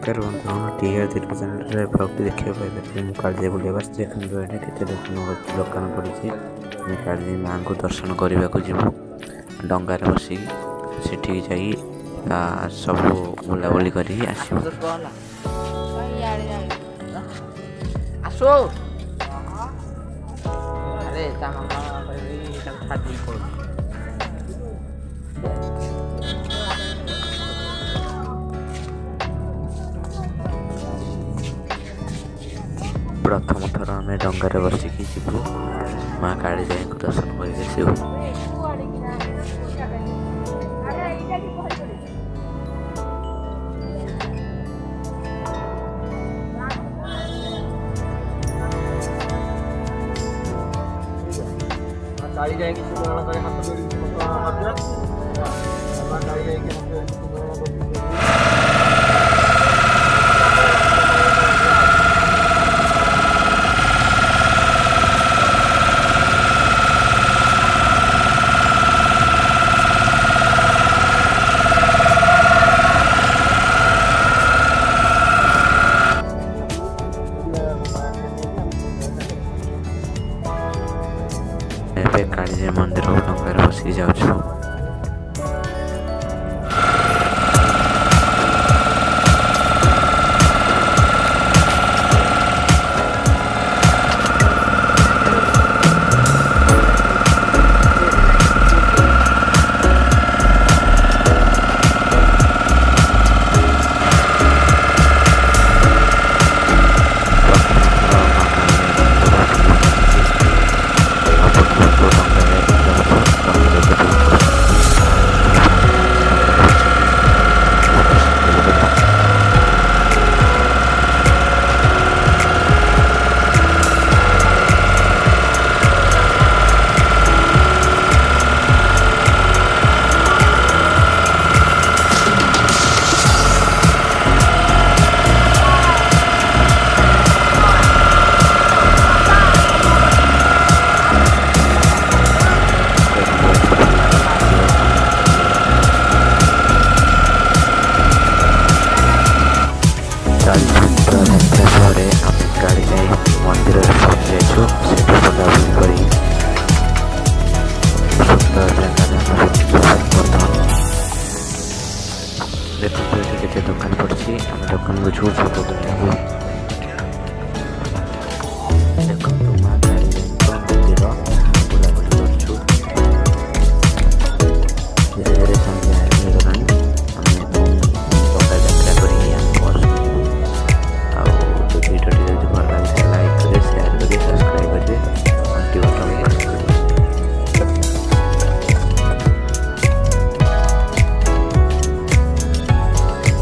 नमस्कार बंधुगण T R दीर्घ चैनल ब्लॉगटी देखा पाइले काली बुलाइबा देखते केते दुकान पड़ी काली माँ को दर्शन करने को जीवु डंगार बसिकी सेठी जाई सब बुलाबुली कर प्रथम थर आम डंगार बसिकी जीवु माँ काली जाई को दर्शन कर काली जाएगी हाथ जोड़ी काली जाएगी